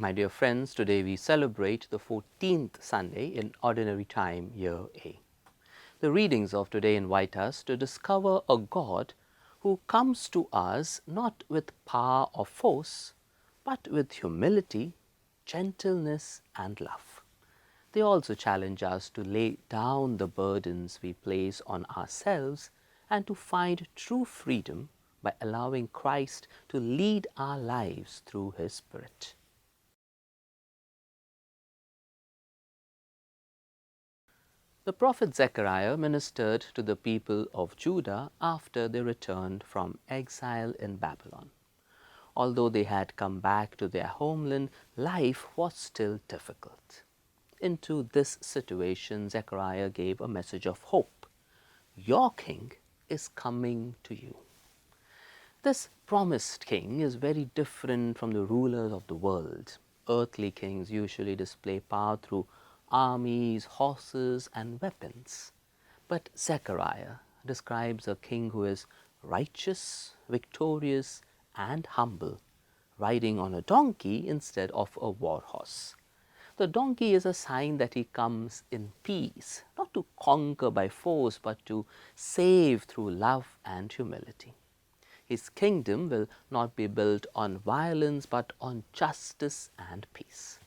My dear friends, today we celebrate the 14th Sunday in Ordinary Time, Year A. The readings of today invite us to discover a God who comes to us not with power or force, but with humility, gentleness, and love. They also challenge us to lay down the burdens we place on ourselves and to find true freedom by allowing Christ to lead our lives through His Spirit. The prophet Zechariah ministered to the people of Judah after they returned from exile in Babylon. Although they had come back to their homeland, life was still difficult. Into this situation, Zechariah gave a message of hope. Your king is coming to you. This promised king is very different from the rulers of the world. Earthly kings usually display power through armies, horses, and weapons. But Zechariah describes a king who is righteous, victorious, and humble, riding on a donkey instead of a war horse. The donkey is a sign that he comes in peace, not to conquer by force, but to save through love and humility. His kingdom will not be built on violence, but on justice and peace.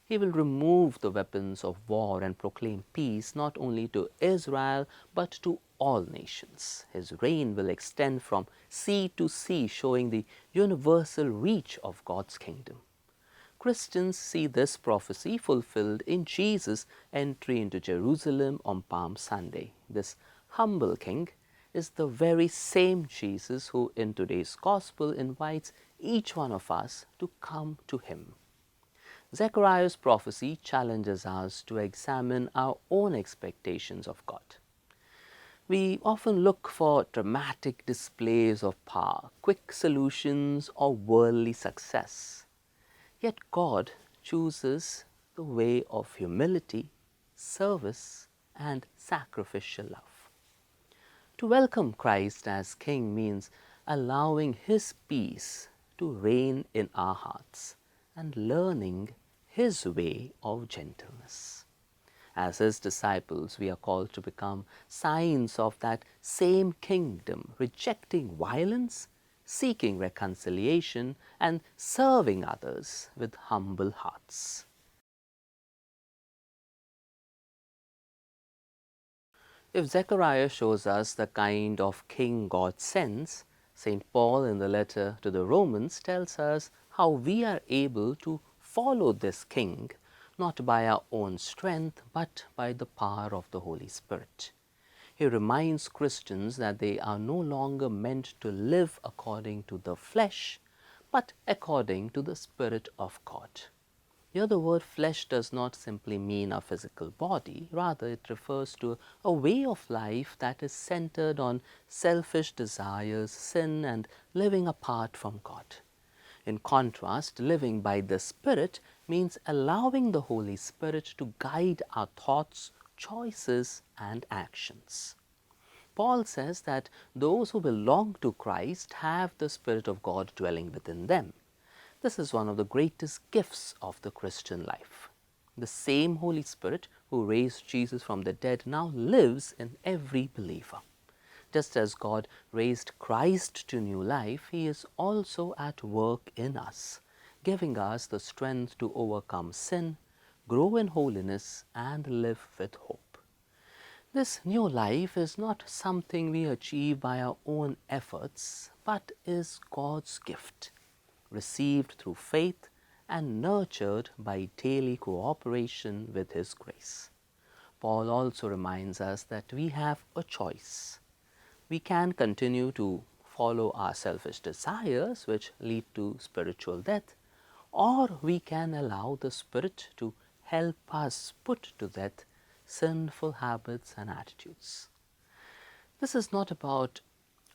He will remove the weapons of war and proclaim peace not only to Israel, but to all nations. His reign will extend from sea to sea, showing the universal reach of God's kingdom. Christians see this prophecy fulfilled in Jesus' entry into Jerusalem on Palm Sunday. This humble king is the very same Jesus who in today's gospel invites each one of us to come to him. Zechariah's prophecy challenges us to examine our own expectations of God. We often look for dramatic displays of power, quick solutions, or worldly success. Yet God chooses the way of humility, service, and sacrificial love. To welcome Christ as King means allowing His peace to reign in our hearts and learning His way of gentleness. As His disciples, we are called to become signs of that same kingdom, rejecting violence, seeking reconciliation, and serving others with humble hearts. If Zechariah shows us the kind of king God sends, St. Paul in the letter to the Romans tells us how we are able to follow this king, not by our own strength, but by the power of the Holy Spirit. He reminds Christians that they are no longer meant to live according to the flesh, but according to the Spirit of God. Here the word flesh does not simply mean a physical body, rather it refers to a way of life that is centered on selfish desires, sin, and living apart from God. In contrast, living by the Spirit means allowing the Holy Spirit to guide our thoughts, choices, and actions. Paul says that those who belong to Christ have the Spirit of God dwelling within them. This is one of the greatest gifts of the Christian life. The same Holy Spirit who raised Jesus from the dead now lives in every believer. Just as God raised Christ to new life, He is also at work in us, giving us the strength to overcome sin, grow in holiness, and live with hope. This new life is not something we achieve by our own efforts, but is God's gift, received through faith and nurtured by daily cooperation with His grace. Paul also reminds us that we have a choice. We can continue to follow our selfish desires, which lead to spiritual death, or we can allow the Spirit to help us put to death sinful habits and attitudes. This is not about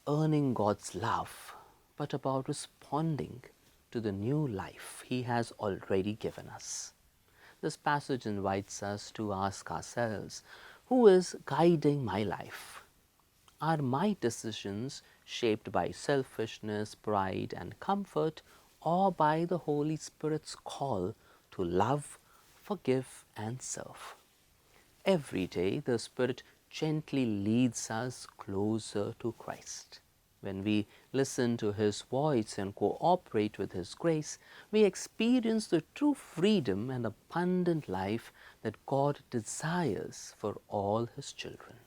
earning God's love, but about responding to the new life He has already given us. This passage invites us to ask ourselves, who is guiding my life? Are my decisions shaped by selfishness, pride, and comfort, or by the Holy Spirit's call to love, forgive, and serve. Every day, the Spirit gently leads us closer to Christ. When we listen to His voice and cooperate with His grace, we experience the true freedom and abundant life that God desires for all His children.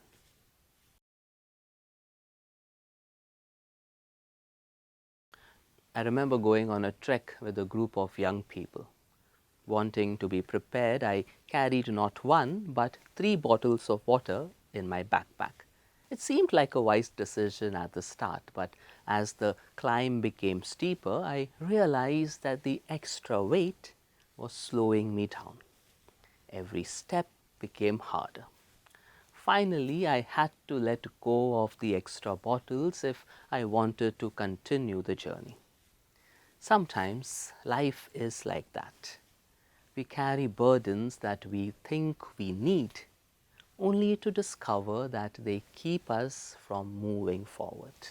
I remember going on a trek with a group of young people. Wanting to be prepared, I carried not one but 3 bottles of water in my backpack. It seemed like a wise decision at the start, but as the climb became steeper, I realized that the extra weight was slowing me down. Every step became harder. Finally, I had to let go of the extra bottles if I wanted to continue the journey. Sometimes life is like that. We carry burdens that we think we need, only to discover that they keep us from moving forward.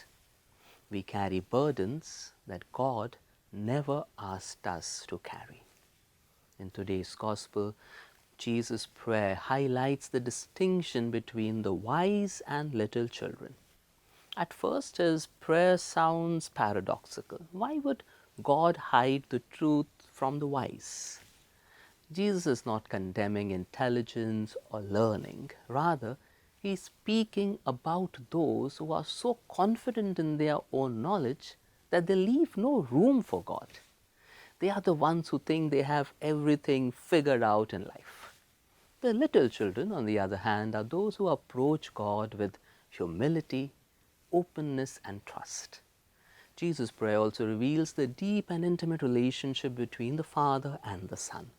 We carry burdens that God never asked us to carry. In today's Gospel, Jesus' prayer highlights the distinction between the wise and little children. At first, his prayer sounds paradoxical. Why would God hide the truth from the wise? Jesus is not condemning intelligence or learning. Rather, he is speaking about those who are so confident in their own knowledge that they leave no room for God. They are the ones who think they have everything figured out in life. The little children, on the other hand, are those who approach God with humility, openness, and trust. Jesus' prayer also reveals the deep and intimate relationship between the Father and the Son.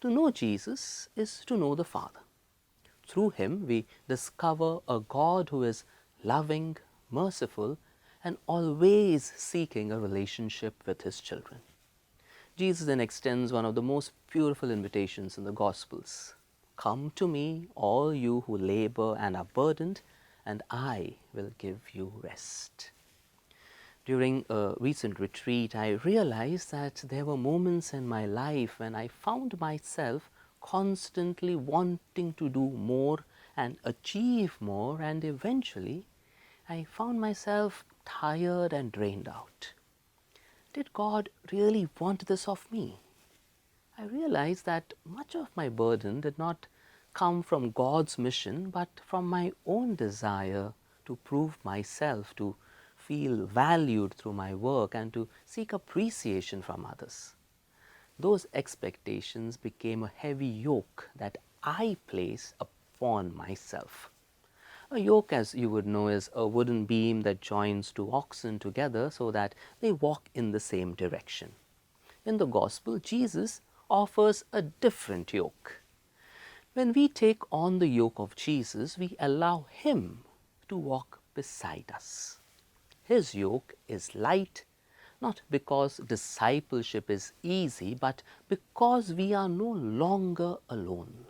To know Jesus is to know the Father. Through Him, we discover a God who is loving, merciful, and always seeking a relationship with His children. Jesus then extends one of the most beautiful invitations in the Gospels. Come to me, all you who labor and are burdened, and I will give you rest. During a recent retreat, I realized that there were moments in my life when I found myself constantly wanting to do more and achieve more, and eventually I found myself tired and drained out. Did God really want this of me? I realized that much of my burden did not come from God's mission, but from my own desire to prove myself, to feel valued through my work, and to seek appreciation from others. Those expectations became a heavy yoke that I placed upon myself. A yoke, as you would know, is a wooden beam that joins 2 oxen together so that they walk in the same direction. In the Gospel, Jesus offers a different yoke. When we take on the yoke of Jesus, we allow Him to walk beside us. His yoke is light, not because discipleship is easy, but because we are no longer alone.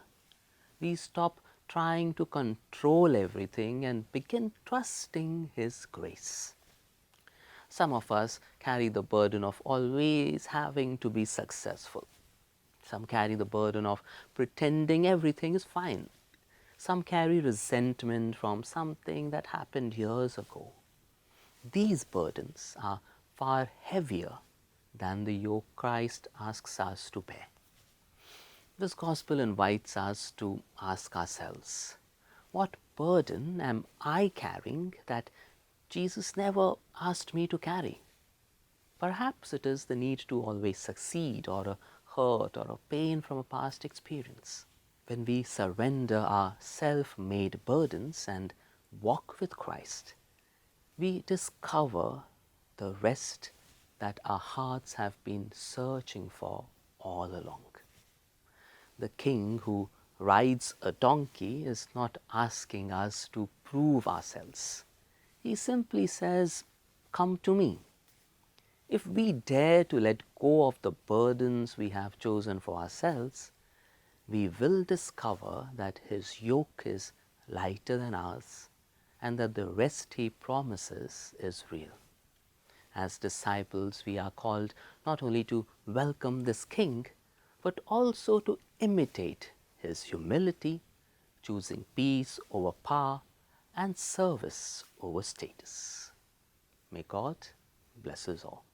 We stop trying to control everything and begin trusting His grace. Some of us carry the burden of always having to be successful. Some carry the burden of pretending everything is fine. Some carry resentment from something that happened years ago. These burdens are far heavier than the yoke Christ asks us to bear. This Gospel invites us to ask ourselves, what burden am I carrying that Jesus never asked me to carry? Perhaps it is the need to always succeed, or a hurt or a pain from a past experience. When we surrender our self-made burdens and walk with Christ, we discover the rest that our hearts have been searching for all along. The king who rides a donkey is not asking us to prove ourselves. He simply says, "Come to me." If we dare to let go of the burdens we have chosen for ourselves, we will discover that His yoke is lighter than ours and that the rest He promises is real. As disciples, we are called not only to welcome this King, but also to imitate his humility, choosing peace over power and service over status. May God bless us all.